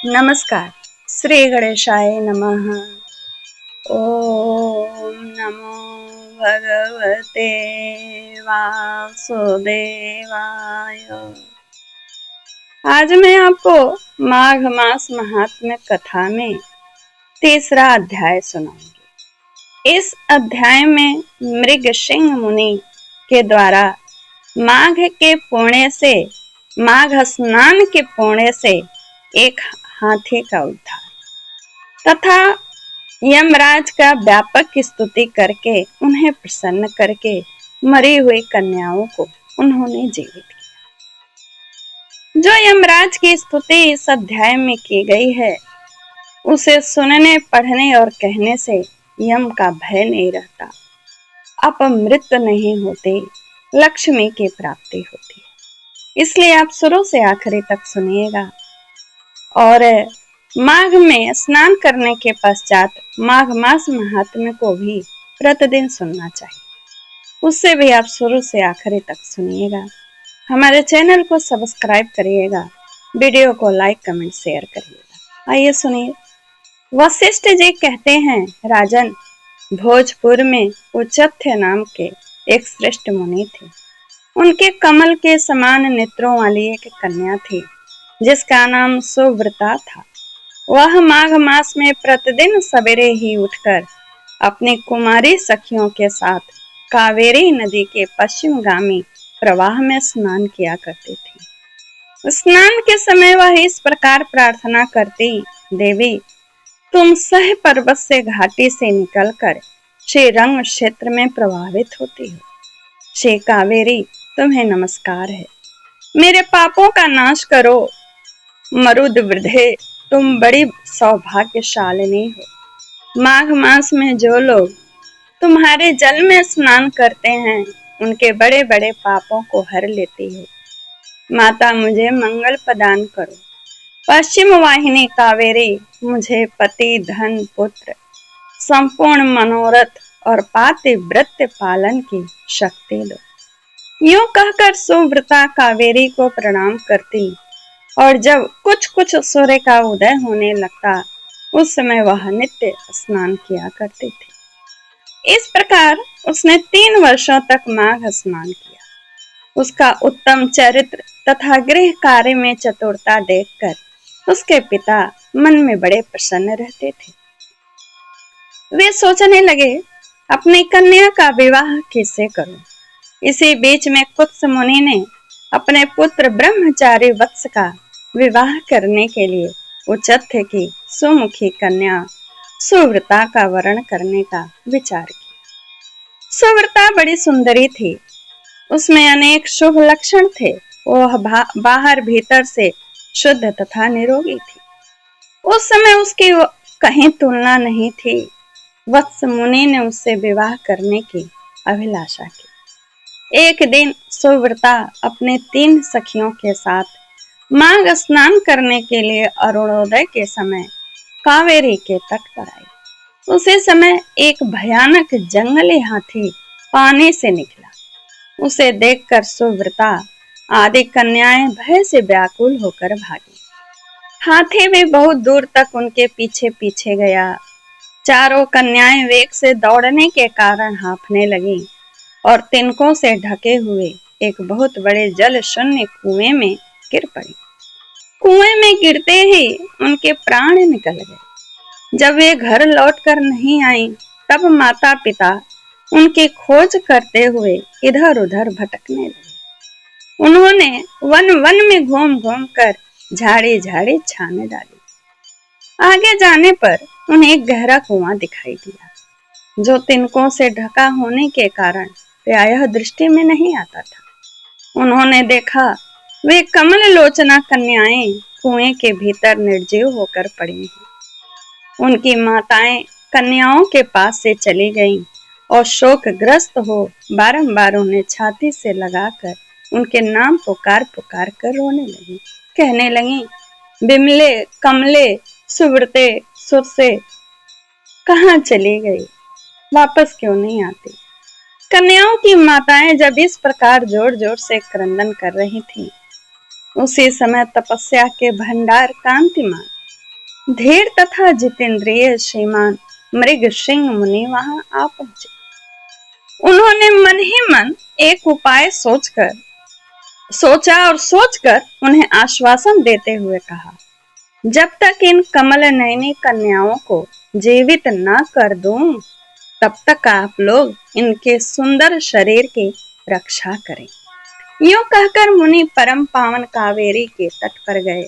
नमस्कार। श्री गणेशाय नमः। ओम नमो भगवते वासुदेवाय। आज मैं आपको माघ मास महात्म्य कथा में तीसरा अध्याय सुनाऊंगी। इस अध्याय में मृगसिंह मुनि के द्वारा माघ के पुण्य से, माघ स्नान के पुण्य से एक हाथी का उद्धार तथा यमराज का व्यापक स्तुति करके उन्हें प्रसन्न करके मरी हुई कन्याओं को उन्होंने जीवित किया। जो यमराज की स्तुति इस अध्याय में की गई है, उसे सुनने, पढ़ने और कहने से यम का भय नहीं रहता, अपमृत नहीं होते, लक्ष्मी की प्राप्ति होती है। इसलिए आप शुरू से आखिरी तक सुनिएगा। और माघ में स्नान करने के पश्चात माघ मास महात्म्य को भी प्रतिदिन सुनना चाहिए। उससे भी आप शुरू से आखिरी तक सुनिएगा। हमारे चैनल को सब्सक्राइब करिएगा, वीडियो को लाइक, कमेंट, शेयर करिएगा। आइए सुनिए। वशिष्ठ जी कहते हैं, राजन, भोजपुर में उचथ्य नाम के एक श्रेष्ठ मुनि थे। उनके कमल के समान नेत्रों वाली एक कन्या थी, जिसका नाम सुव्रता था। वह माघ मास में प्रतिदिन सवेरे ही उठकर अपनी कुमारी सखियों के साथ कावेरी नदी के पश्चिमगामी प्रवाह में स्नान किया करती थी। स्नान के समय वह इस प्रकार प्रार्थना करती, देवी, तुम सह पर्वत से घाटी से निकलकर श्रीरंग क्षेत्र में प्रभावित होती हो। श्री कावेरी, तुम्हें नमस्कार है। मेरे पापों का नाश करो। मरुद वृद्धे, तुम बड़ी सौभाग्यशालिनी हो। माघ मास में जो लोग तुम्हारे जल में स्नान करते हैं, उनके बड़े बड़े पापों को हर लेती हो। माता, मुझे मंगल प्रदान करो। पश्चिम वाहिनी कावेरी, मुझे पति, धन, पुत्र, संपूर्ण मनोरथ और पातिव्रत्य पालन की शक्ति दो। यूं कहकर सुव्रता कावेरी को प्रणाम करती, और जब कुछ कुछ सूर्य का उदय होने लगता, उस समय वह नित्य स्नान किया करती थी। इस प्रकार उसने 3 वर्षों तक माघ स्नान किया। उसका उत्तम चरित्र तथा गृह कार्य में चतुरता देखकर उसके पिता मन में बड़े प्रसन्न रहते थे। वे सोचने लगे, अपनी कन्या का विवाह किससे करूं। इसी बीच में कुत्स मुनि ने अपने पुत्र ब्रह्मचारी वत्स का विवाह करने के लिए उचथ्य की सुमुखी कन्या सुव्रता का वरण करने का विचार किया। सुव्रता बड़ी सुंदरी थी, उसमें अनेक शुभ लक्षण थे। वह बाहर भीतर से शुद्ध तथा निरोगी थी। उस समय उसकी कहीं तुलना नहीं थी। वत्स मुनि ने उससे विवाह करने की अभिलाषा की। एक दिन सुव्रता अपने 3 सखियों के साथ माघ स्नान करने के लिए अरुणोदय के समय कावेरी के तट पर आई। उसी समय एक भयानक जंगली हाथी पानी से निकला। उसे देखकर सुव्रता आदि कन्याएं भय से व्याकुल होकर भागी। हाथी भी बहुत दूर तक उनके पीछे पीछे गया। चारों कन्याएं वेग से दौड़ने के कारण हांफने लगीं और तिनकों से ढके हुए एक बहुत बड़े जल शून्य कुएं में गिर पड़ी। कुएं में गिरते ही उनके प्राण निकल गए। जब वे घर लौटकर नहीं आई, तब माता पिता उनकी खोज करते हुए इधर उधर भटकने लगे। उन्होंने वन वन में घूम घूम कर झाड़ी झाड़ी छाने डाली। आगे जाने पर उन्हें एक गहरा कुआं दिखाई दिया, जो तिनकों से ढका होने के कारण प्रायः दृष्टि में नहीं आता था। उन्होंने देखा, वे कमल लोचना कन्याएं कुएं के भीतर निर्जीव होकर पड़ी हैं। उनकी माताएं कन्याओं के पास से चली गईं और शोकग्रस्त हो बारंबार उन्हें छाती से लगाकर उनके नाम पुकार पुकार कर रोने लगी। कहने लगी, बिमले, कमले, सुव्रते, सुरसे, कहाँ चली गई, वापस क्यों नहीं आती। कन्याओं की माताएं जब इस प्रकार जोर जोर से क्रंदन कर रही थीं, उसी समय तपस्या के भंडार कांतिमान धीर तथा जितेंद्रिय श्रीमान मृगसिंह मुनि वहां आ पहुंचे। उन्होंने मन ही मन एक उपाय सोचा और सोचकर उन्हें आश्वासन देते हुए कहा, जब तक इन कमल नयनी कन्याओं को जीवित न कर दूं, तब तक आप लोग इनके सुंदर शरीर की रक्षा करें। यूं कहकर मुनि परम पावन कावेरी के तट पर गए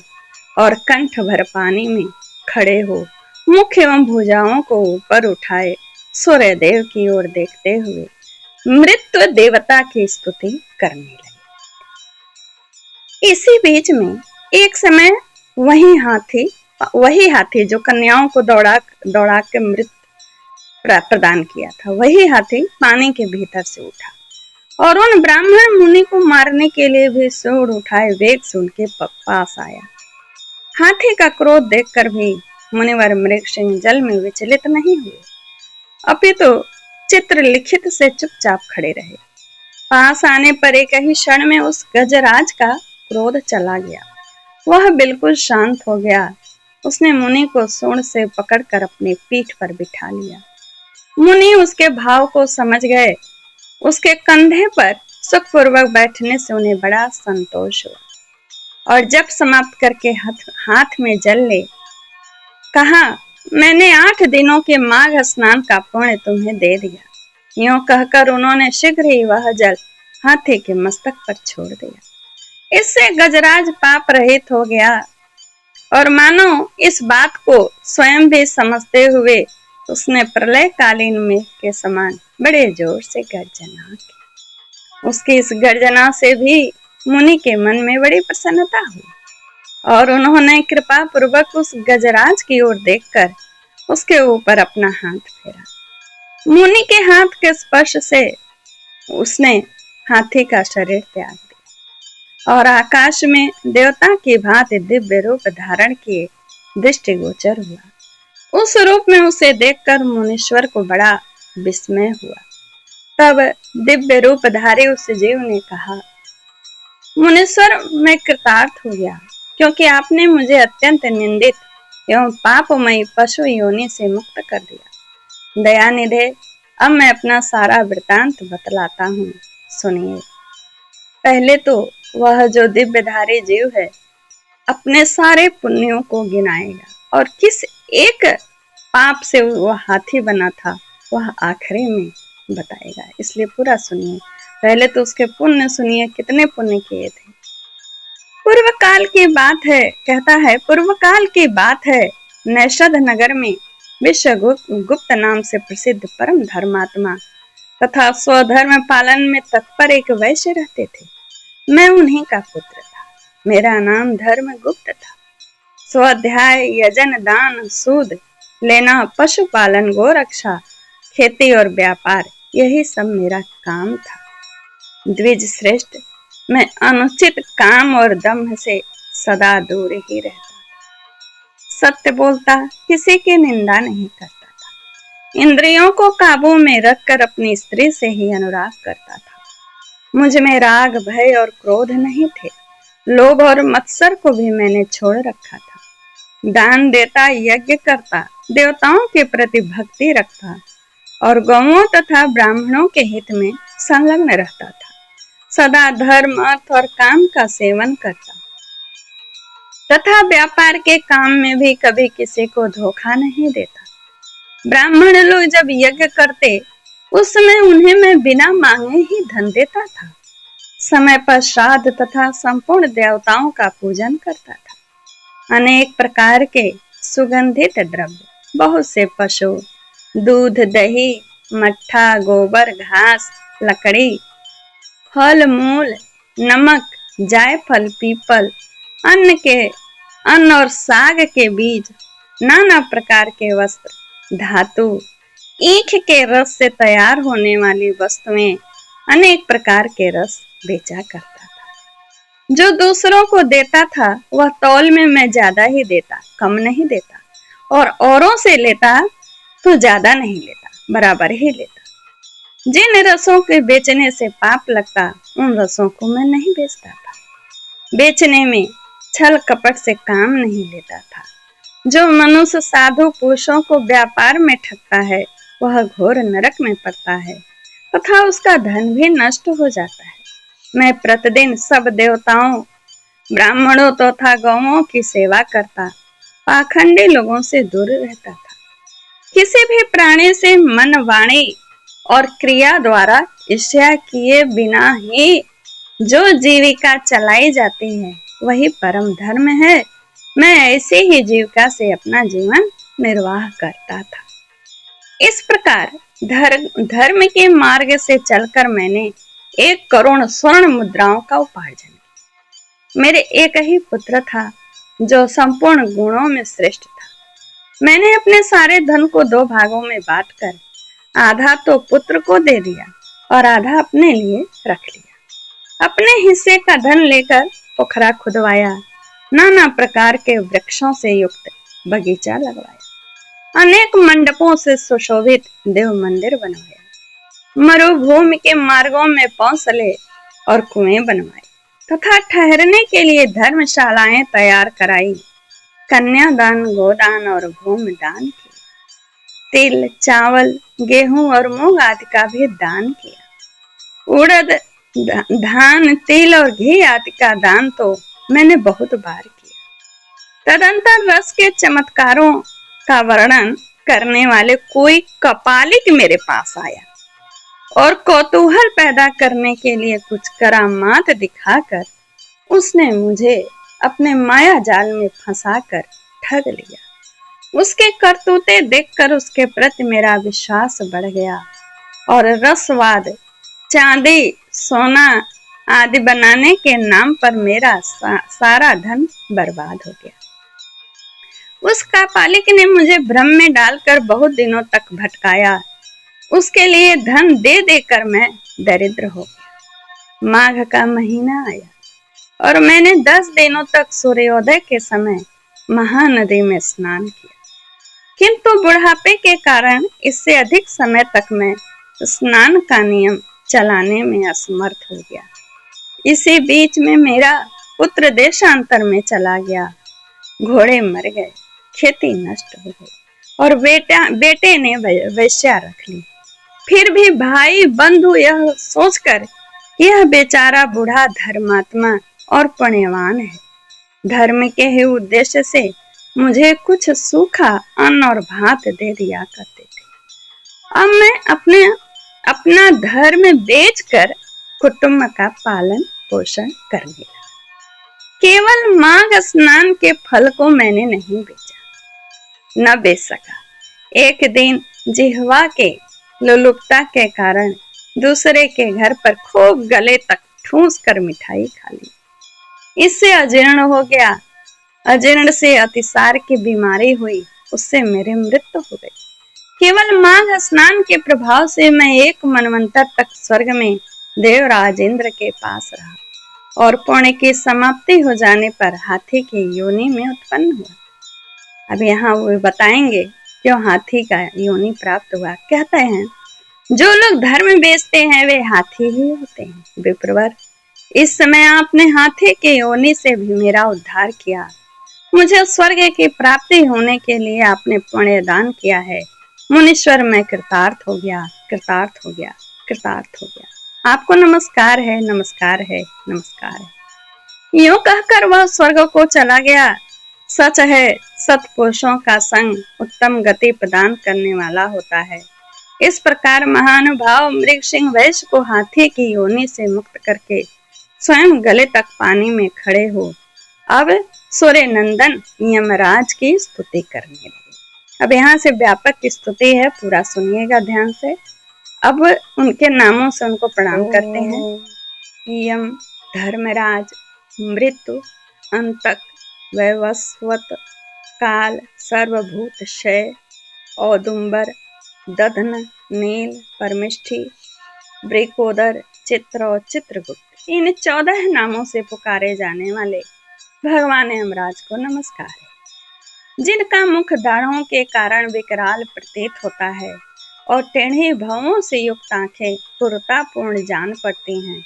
और कंठ भर पानी में खड़े हो मुख एवं भुजाओं को ऊपर उठाए सूर्य देव की ओर देखते हुए मृत्यु देवता की स्तुति करने लगे। इसी बीच में एक समय वही हाथी जो कन्याओं को दौड़ा के मृत्यु प्रदान किया था, वही हाथी पानी के भीतर से उठा और उन ब्राह्मण मुनि को मारने के लिए भी सूंड उठाए वेग से उनके पास आया। हाथी का क्रोध देखकर भी मुनिवर मृगसिंह जल में विचलित नहीं हुए, अपितु चित्र लिखित से चुपचाप खड़े रहे। पास आने पर एक ही क्षण में उस गजराज का क्रोध चला गया। वह बिल्कुल शांत हो गया। उसने मुनि को सूंड से पकड़कर अपनी पीठ पर बिठा लिया। मुनि उसके भाव को समझ गए। उसके कंधे पर सुखपूर्वक बैठने से उन्हें बड़ा संतोष हुआ और जब समाप्त करके हाथ में जल ले कहा, मैंने 8 दिनों के माघ स्नान का पुण्य तुम्हें दे दिया। यूं कहकर उन्होंने शीघ्र ही वह जल हाथी के मस्तक पर छोड़ दिया। इससे गजराज पाप रहित हो गया और मानो इस बात को स्वयं भी समझते हुए उसने प्रलय कालीन में के समान बड़े जोर से गर्जना की। उसकी इस गर्जना से भी मुनि के मन में बड़ी प्रसन्नता हुई और उन्होंने कृपा पूर्वक उस गजराज की ओर देखकर उसके ऊपर अपना हाथ फेरा। मुनि के हाथ के स्पर्श से उसने हाथी का शरीर त्याग दिया और आकाश में देवता की भांति दिव्य रूप धारण किए दृष्टिगोचर हुआ। उस रूप में उसे देखकर मुनीश्वर को बड़ा विस्मय हुआ। तब दिव्य रूपधारी उस जीव ने कहा, मुनीश्वर, मैं कृतार्थ हो गया क्योंकि आपने मुझे अत्यंत निंदित एवं पापमयी पशु योनि से मुक्त कर दिया। दयानिधे, अब मैं अपना सारा वृतांत बतलाता हूँ, सुनिए। पहले तो वह जो दिव्यधारी जीव है अपने सारे पुण्यों को गिनाएगा और किस एक पाप से वह हाथी बना था वह आखिरी में बताएगा, इसलिए पूरा सुनिए। पहले तो उसके पुण्य सुनिए, कितने पुण्य किए थे। पूर्व काल की बात है, कहता है, पूर्व काल की बात है, नैषध नगर में विश्वगुप्त नाम से प्रसिद्ध परम धर्मात्मा तथा स्वधर्म पालन में तत्पर एक वैश्य रहते थे। मैं उन्हीं का पुत्र था। मेरा नाम धर्मगुप्त था। स्वाध्याय, यजन, दान, सूद लेना, पशुपालन, गोरक्षा, खेती और व्यापार, यही सब मेरा काम था। द्विज श्रेष्ठ, मैं अनुचित काम और दम्भ से सदा दूर ही रहता था। सत्य बोलता, किसी की निंदा नहीं करता था। इंद्रियों को काबू में रखकर अपनी स्त्री से ही अनुराग करता था। मुझ में राग, भय और क्रोध नहीं थे। लोभ और मत्सर को भी मैंने छोड़ रखा था। दान देता, यज्ञ करता, देवताओं के प्रति भक्ति रखता और गौओं तथा ब्राह्मणों के हित में संलग्न रहता था। सदा धर्म, अर्थ और काम का सेवन करता तथा व्यापार के काम में भी कभी किसी को धोखा नहीं देता। ब्राह्मण लोग जब यज्ञ करते उस समय उन्हें मैं बिना मांगे ही धन देता था। समय पर श्राद्ध तथा संपूर्ण देवताओं का पूजन करता था। अनेक प्रकार के सुगंधित द्रव्य, बहुत से पशु, दूध, दही, मट्ठा, गोबर, घास, लकड़ी, फल मूल, नमक, जायफल, पीपल, अन्न और साग के बीज, नाना प्रकार के वस्त्र, धातु, ईख के रस से तैयार होने वाली वस्तुएं, अनेक प्रकार के रस बेचा करता था। जो दूसरों को देता था वह तौल में मैं ज्यादा ही देता, कम नहीं देता, और औरों से लेता तो ज्यादा नहीं लेता, बराबर ही लेता। जिन रसों के बेचने से पाप लगता उन रसों को मैं नहीं बेचता था। बेचने में छल कपट से काम नहीं लेता था। जो मनुष्य साधु पुरुषों को व्यापार में ठगता है वह घोर नरक में पड़ता है तथा उसका धन भी नष्ट हो जाता है। मैं प्रतिदिन सब देवताओं, ब्राह्मणों तथा गौओं की सेवा करता, पाखंडी लोगों से दूर रहता था। किसी भी प्राणी से मन, वाणी और क्रिया द्वारा ईर्ष्या किए बिना ही जो जीविका चलाई जाती है वही परम धर्म है। मैं ऐसे ही जीविका से अपना जीवन निर्वाह करता था। इस प्रकार धर्म के मार्ग से चलकर मैंने 1 करोड़ स्वर्ण मुद्राओं का उपार्जन किया। मेरे एक ही पुत्र था जो संपूर्ण गुणों में श्रेष्ठ था। मैंने अपने सारे धन को 2 भागों में बांटकर आधा तो पुत्र को दे दिया और आधा अपने लिए रख लिया। अपने हिस्से का धन लेकर पोखरा खुदवाया, नाना प्रकार के वृक्षों से युक्त बगीचा लगवाया, अनेक मंडपों से सुशोभित देव मंदिर बनवाया, मरुभूमि के मार्गों में पौंसले और कुएं बनवाए तथा ठहरने के लिए धर्मशालाएं तैयार कराई। कन्यादान, गोदान और भूमि दान किया। तिल, चावल, गेहूं और मूंग आदि का भी दान किया। उड़द, धान, तिल और घी आदि का दान तो मैंने बहुत बार किया। तदंतर रस के चमत्कारों का वर्णन करने वाले कोई कपालिक मेरे पास आया और कौतूहल पैदा करने के लिए कुछ करामात दिखाकर उसने मुझे अपने माया जाल में फंसाकर ठग लिया। उसके करतूते देखकर उसके प्रति मेरा विश्वास बढ़ गया और रसवाद, चांदी, सोना आदि बनाने के नाम पर मेरा सारा धन बर्बाद हो गया। उस कापालिक ने मुझे भ्रम में डालकर बहुत दिनों तक भटकाया। उसके लिए धन दे देकर मैं दरिद्र हो गया। माघ का महीना आया और मैंने 10 दिनों तक सूर्योदय के समय महानदी में स्नान किया, किंतु बुढ़ापे के कारण इससे अधिक समय तक मैं स्नान का नियम चलाने में असमर्थ हो गया। इसी बीच में मेरा पुत्र देशांतर में चला गया, घोड़े मर गए, खेती नष्ट हो गई और बेटे ने वेश्या रख ली। फिर भी भाई बंधु यह सोचकर कि यह बेचारा बूढ़ा धर्मात्मा और पुण्यवान है, धर्म के ही उद्देश्य से मुझे कुछ सूखा अन्न और भात दे दिया करते थे। अब मैं अपना धर्म बेचकर कुटुंब का पालन पोषण कर लिया। केवल माघ स्नान के फल को मैंने नहीं बेचा, न बेच सका। एक दिन जिह्वा के लोलुपता के कारण दूसरे के घर पर खूब गले तक ठूस कर मिठाई खा ली। इससे अजीर्ण हो गया। अजीर्ण से अतिसार की बीमारी हुई, उससे मेरी मृत्यु हो गई। केवल माघ स्नान के प्रभाव से मैं 1 मनवंतर तक स्वर्ग में देवराज इंद्र के पास रहा और पुण्य की समाप्ति हो जाने पर हाथी की योनि में उत्पन्न हुआ। अब यहाँ वो बताएंगे क्यों हाथी का योनि प्राप्त हुआ। कहते हैं, जो लोग धर्म बेचते हैं वे हाथी ही होते हैं। विप्रवर, इस समय आपने हाथी के योनि से भी मेरा उद्धार किया। मुझे स्वर्ग की प्राप्ति होने के लिए आपने पुण्य दान किया है। मुनीश्वर, मैं कृतार्थ हो गया, कृतार्थ हो गया, कृतार्थ हो गया। आपको नमस्कार है, नमस्कार है, नमस्कार है। यूं कहकर वह स्वर्ग को चला गया। सच है, सत्पुरुषों का संग उत्तम गति प्रदान करने वाला होता है। इस प्रकार महानुभाव मृगसिंह वैश्य को हाथी की योनि से मुक्त करके स्वयं गले तक पानी में खड़े हो अब सूर्य नंदन यमराज की स्तुति करने लगे। अब यहाँ से व्यापक स्तुति है, पूरा सुनिएगा ध्यान से। अब उनके नामों से उनको प्रणाम करते हैं। यम, धर्मराज, मृत्यु, अंतक, वैवस्वत, काल, सर्वभूत क्षय, औदुंबर, दधन, नील, परमिष्ठी, वृकोदर, चित्र और चित्रगुप्त। इन 14 नामों से पुकारे जाने वाले भगवान यमराज को नमस्कार है, जिनका मुख दाढ़ों के कारण विकराल प्रतीत होता है और टेढ़ी भवों से युक्त आंखें क्रूरतापूर्ण जान पड़ती हैं,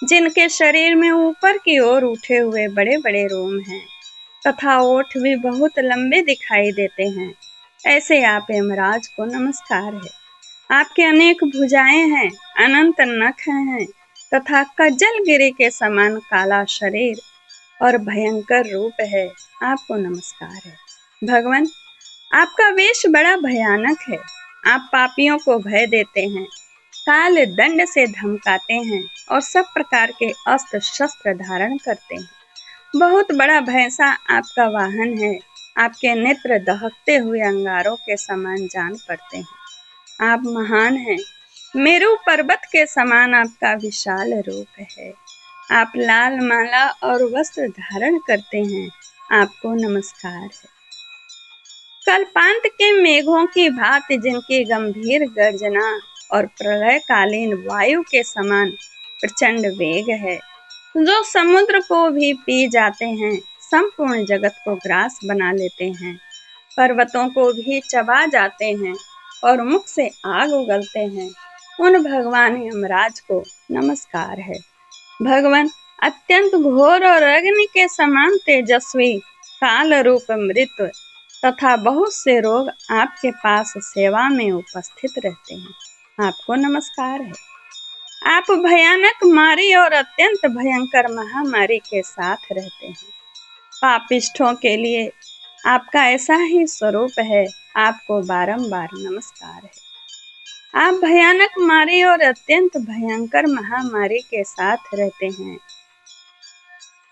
जिनके शरीर में ऊपर की ओर उठे हुए बड़े बड़े रोम हैं तथा ओठ भी बहुत लंबे दिखाई देते हैं। ऐसे आप यमराज को नमस्कार है। आपके अनेक भुजाएं हैं, अनंत नख हैं तथा कज्जलगिरी के समान काला शरीर और भयंकर रूप है। आपको नमस्कार है। भगवान, आपका वेश बड़ा भयानक है। आप पापियों को भय देते हैं, काल दंड से धमकाते हैं और सब प्रकार के अस्त्र शस्त्र धारण करते हैं। बहुत बड़ा भैंसा आपका वाहन है। आपके नेत्र दहकते हुए अंगारों के समान जान पड़ते हैं। आप महान हैं। मेरू पर्वत के समान आपका विशाल रूप है। आप लाल माला और वस्त्र धारण करते हैं। आपको नमस्कार है। कल्पांत के मेघों की भांति जिनकी गंभीर गर्जना और प्रलयकालीन वायु के समान प्रचंड वेग है, जो समुद्र को भी पी जाते हैं, संपूर्ण जगत को ग्रास बना लेते हैं, पर्वतों को भी चबा जाते हैं और मुख से आग उगलते हैं, उन भगवान यमराज को नमस्कार है। भगवान, अत्यंत घोर और अग्नि के समान तेजस्वी, काल रूप मृत्यु तथा बहुत से रोग आपके पास सेवा में उपस्थित रहते हैं। आपको नमस्कार है। आप भयानक मारी और अत्यंत भयंकर महामारी के साथ रहते हैं। पापिष्ठों के लिए आपका ऐसा ही स्वरूप है। आपको बारंबार नमस्कार है। आप भयानक मारी और अत्यंत भयंकर महामारी के साथ रहते हैं।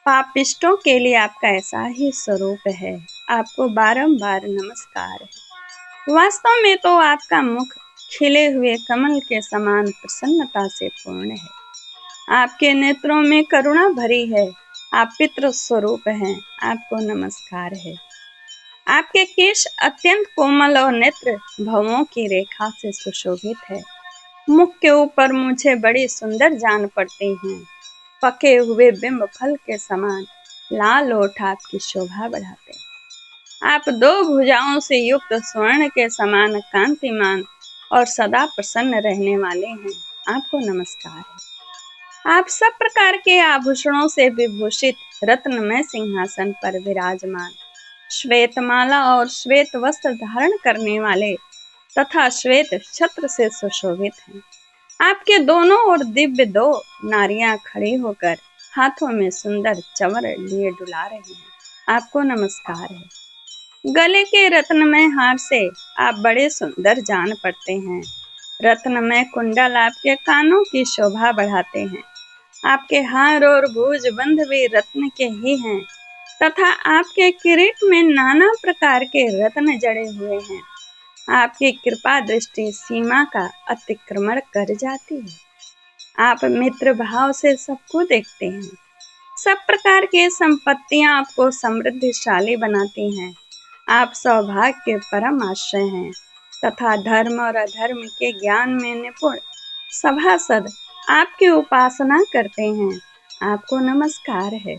पापिष्टों के लिए आपका ऐसा ही स्वरूप है। आपको बारंबार नमस्कार है। वास्तव में तो आपका मुख खिले हुए कमल के समान प्रसन्नता से पूर्ण है। आपके नेत्रों में करुणा भरी है। आप पितृ स्वरूप हैं। आपको नमस्कार है। आपके केश अत्यंत कोमल और नेत्र भवों की रेखा से सुशोभित है। मुख के ऊपर मुझे बड़ी सुंदर जान पड़ती हैं। पके हुए बिंब फल के समान लाल ओठ आपकी शोभा बढ़ाते हैं। आप दो भुजाओं से युक्त स्वर्ण के समान कांतिमान और सदा प्रसन्न रहने वाले हैं। आपको नमस्कार है। आप सब प्रकार के आभूषणों से विभूषित रत्नमय सिंहासन पर विराजमान, श्वेत माला और श्वेत वस्त्र धारण करने वाले तथा श्वेत छत्र से सुशोभित हैं। आपके दोनों ओर दिव्य दो नारियां खड़ी होकर हाथों में सुंदर चंवर लिए डुला रही हैं। आपको नमस्कार है। गले के रत्नमय हार से आप बड़े सुंदर जान पड़ते हैं। रत्नमय कुंडल आपके कानों की शोभा बढ़ाते हैं। आपके हार और भुज बंध भी रत्न के ही हैं तथा आपके किरीट में नाना प्रकार के रत्न जड़े हुए हैं। आपकी कृपा दृष्टि सीमा का अतिक्रमण कर जाती है। आप मित्र भाव से सबको देखते हैं। सब प्रकार की संपत्तियां आपको समृद्धिशाली बनाती हैं। आप सौभाग्य के परम आश्रय हैं तथा धर्म और अधर्म के ज्ञान में निपुण सभासद आपकी उपासना करते हैं। आपको नमस्कार है।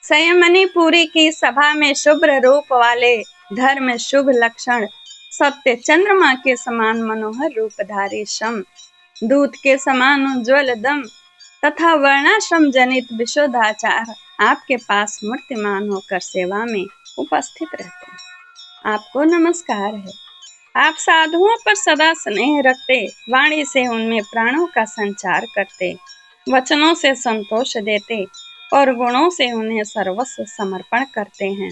संयमनीपुरी की सभा में शुभ्र रूप वाले धर्म शुभ लक्षण सत्य चंद्रमा के समान मनोहर रूपधारी शम, दूत के समान उज्ज्वल दम तथा वर्णाश्रम जनित विशुद्धाचार आपके पास मूर्तिमान होकर सेवा में उपस्थित रहते हैं। आपको नमस्कार है। आप साधुओं पर सदा स्नेह रखते, वाणी से उनमें प्राणों का संचार करते, वचनों से संतोष देते और गुणों से उन्हें सर्वस्व समर्पण करते हैं।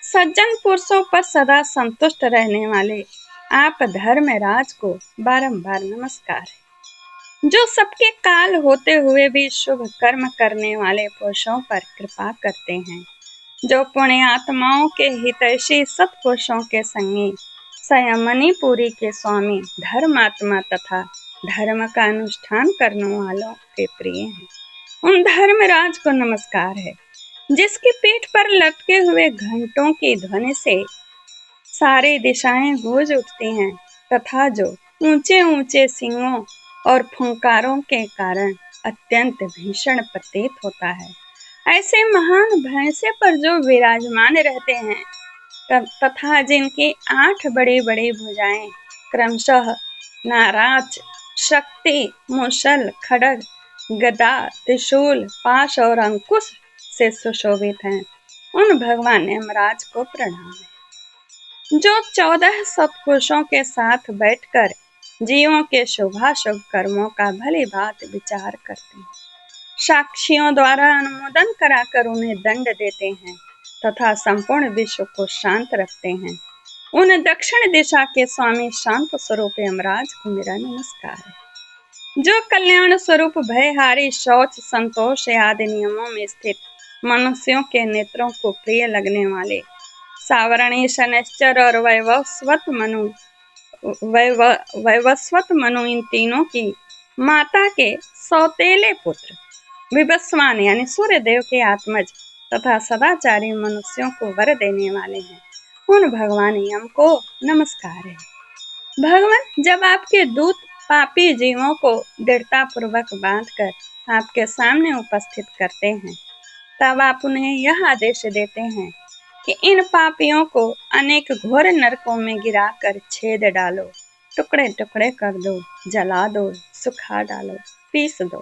सज्जन पुरुषों पर सदा संतुष्ट रहने वाले आप धर्मराज को बारंबार नमस्कार है। जो सबके काल होते हुए भी शुभ कर्म करने वाले पुरुषों पर कृपा करते हैं, जो पुण्य आत्माओं के हितैषी सत्पुरुषों के संगी, संयमनीपुरी के स्वामी, धर्मात्मा तथा धर्म का अनुष्ठान करने वालों के प्रिय हैं, उन धर्मराज को नमस्कार है। जिसकी पीठ पर लटके हुए घंटों की ध्वनि से सारी दिशाएं गूंज उठती हैं तथा जो ऊंचे ऊंचे सींगों और फुंकारों के कारण अत्यंत भीषण प्रतीत होता है, ऐसे महान भैंसे पर जो विराजमान रहते हैं तथा जिनकी 8 बड़ी बड़ी भुजाएं क्रमशः नाराज, शक्ति, मुशल, खड्ग, गदा, त्रिशूल, पाश और अंकुश से सुशोभित हैं, उन भगवान यमराज को प्रणाम है, जो 14 सत्पुरुषों के साथ बैठकर जीवों के शुभाशुभ कर्मों का भली भांति विचार करते हैं, साक्षियों द्वारा अनुमोदन कराकर उन्हें दंड देते हैं तथा संपूर्ण विश्व को शांत रखते हैं। उन दक्षिण दिशा के स्वामी शांत स्वरूप यमराज को मेरा नमस्कार है, जो कल्याण स्वरूप भयहारी शौच संतोष आदि नियमों में स्थित मनुष्यों के नेत्रों को प्रिय लगने वाले सावरणी शनैश्चर और वैवस्वत मनु इन तीनों की माता के सौतेले पुत्र विवस्वान यानी सूर्य देव के आत्मज तथा सदाचारी मनुष्यों को वर देने वाले हैं, उन भगवान यम को नमस्कार है। भगवान, जब आपके दूत पापी जीवों को दृढ़ता पूर्वक बांधकर आपके सामने उपस्थित करते हैं, तब आप उन्हें यह आदेश देते हैं कि इन पापियों को अनेक घोर नरकों में गिराकर छेद डालो, टुकड़े टुकड़े कर दो, जला दो, सुखा डालो, पीस दो।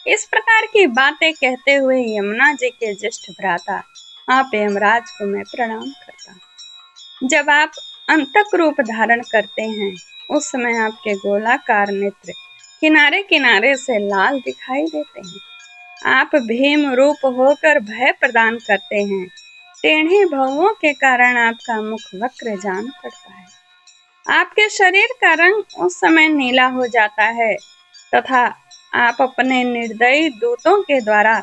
इस प्रकार की बातें कहते हुए यमुना जी के ज्येष्ठ भ्राता आप यमराज को मैं प्रणाम करता हूँ। जब आप अंतक रूप धारण करते हैं, उस समय आपके गोलाकार नेत्र किनारे किनारे से लाल दिखाई देते हैं। आप भीम रूप होकर भय प्रदान करते हैं। टेढ़े भवों के कारण आपका मुख वक्र जान पड़ता है। आपके शरीर का रंग उस समय नीला हो जाता है तथा आप अपने निर्दयी दूतों के द्वारा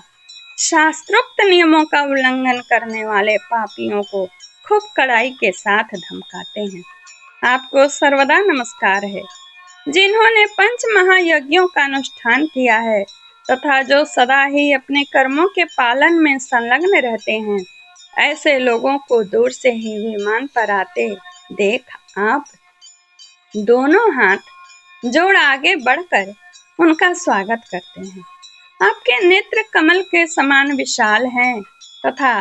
शास्त्रोक्त नियमों का उल्लंघन करने वाले पापियों को खूब कड़ाई के साथ धमकाते हैं। आपको सर्वदा नमस्कार है, जिन्होंने पंच महायज्ञों का अनुष्ठान किया है तथा जो सदा ही अपने कर्मों के पालन में संलग्न रहते हैं। ऐसे लोगों को दूर से ही विमान पर आते देख आप दोनों हाथ जोड़ आगे बढ़कर उनका स्वागत करते हैं। आपके नेत्र कमल के समान विशाल हैं तथा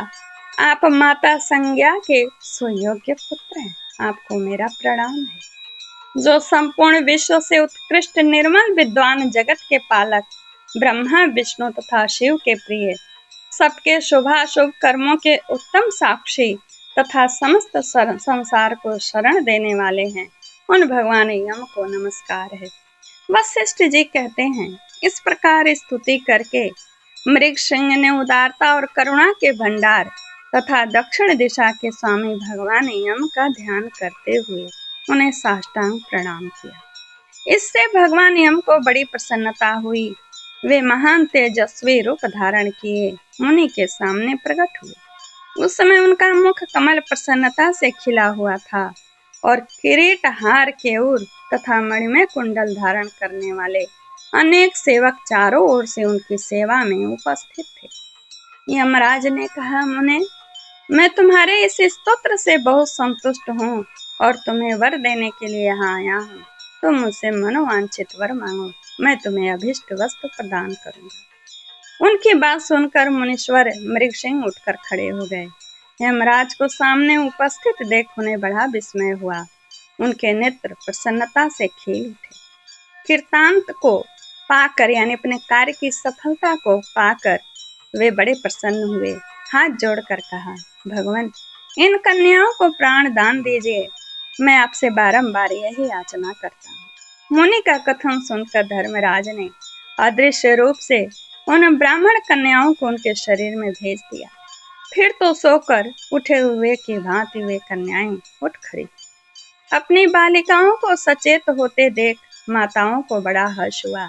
आप माता संज्ञा के सुयोग्य पुत्र हैं। आपको मेरा प्रणाम है, जो संपूर्ण विश्व से उत्कृष्ट निर्मल विद्वान जगत के पालक ब्रह्मा विष्णु तथा शिव के प्रिय, सबके शुभाशुभ कर्मों के उत्तम साक्षी तथा समस्त संसार को शरण देने वाले हैं, उन भगवान यम को नमस्कार है। वशिष्ठ जी कहते हैं, इस प्रकार स्तुति करके मृगसिंह ने उदारता और करुणा के भंडार तथा दक्षिण दिशा के स्वामी भगवान यम का ध्यान करते हुए उन्हें साष्टांग प्रणाम किया। इससे भगवान यम को बड़ी प्रसन्नता हुई। वे महान तेजस्वी रूप धारण किए मुनि के सामने प्रकट हुए। उस समय उनका मुख कमल प्रसन्नता से खिला हुआ था और किरीट हार केयूर तथा मणिमय कुंडल धारण करने वाले अनेक सेवक चारों ओर से उनकी सेवा में उपस्थित थे। यमराज ने कहा, मुने, मैं तुम्हारे इस स्तोत्र से बहुत संतुष्ट हूँ और तुम्हें वर देने के लिए यहाँ आया हूँ। तुम मुझसे मनोवांछित वर मांगो, मैं तुम्हें अभिष्ट वस्तु प्रदान करूंगा। उनकी बात सुनकर मुनीश्वर मृगसिंह उठकर खड़े हो गए। यमराज को सामने उपस्थित देख उन्हें बड़ा विस्मय हुआ। उनके नेत्र प्रसन्नता से खिल उठे। कीर्तांत को पाकर यानी अपने कार्य की सफलता को पाकर वे बड़े प्रसन्न हुए। हाथ जोड़कर कहा, भगवान, इन कन्याओं को प्राण दान दीजिए। मैं आपसे बारंबार यही याचना करता हूँ। मुनि का कथन सुनकर धर्मराज ने अदृश्य रूप से उन ब्राह्मण कन्याओं को उनके शरीर में भेज दिया। फिर तो सोकर उठे हुए की भांति वे कन्याएं उठ खड़ी। अपनी बालिकाओं को सचेत होते देख माताओं को बड़ा हर्ष हुआ।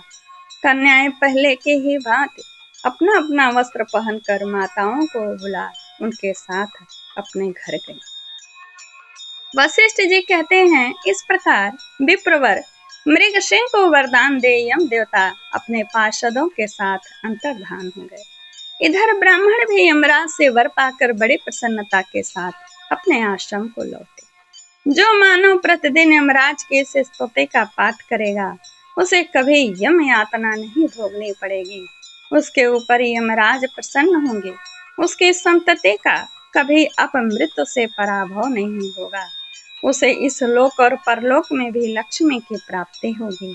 कन्याएं पहले के ही भांति अपना अपना वस्त्र पहनकर माताओं को बुला उनके साथ अपने घर गई। वशिष्ठ जी कहते हैं, इस प्रकार विप्रवर मृगसिंह को वरदान दे यम देवता अपने पार्षदों के साथ अंतर्धान हो गए। इधर ब्राह्मण भी यमराज से वर पाकर बड़ी प्रसन्नता के साथ अपने आश्रम को लौटे। जो मानव प्रतिदिन यमराज के इस स्तुति का पाठ करेगा, उसे कभी यम यातना नहीं भोगनी पड़ेगी। उसके ऊपर यमराज प्रसन्न होंगे। उसकी संतति का कभी अपमृत्यु से पराभव नहीं होगा। उसे इस लोक और परलोक में भी लक्ष्मी की प्राप्ति होगी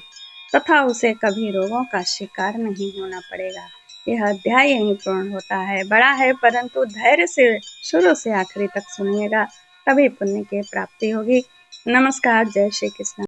तथा उसे कभी रोगों का शिकार नहीं होना पड़ेगा। यह अध्याय यहीं पूर्ण होता है। बड़ा है परंतु धैर्य से शुरू से आखिरी तक सुनिएगा, तभी पुण्य की प्राप्ति होगी। नमस्कार, जय श्री कृष्ण।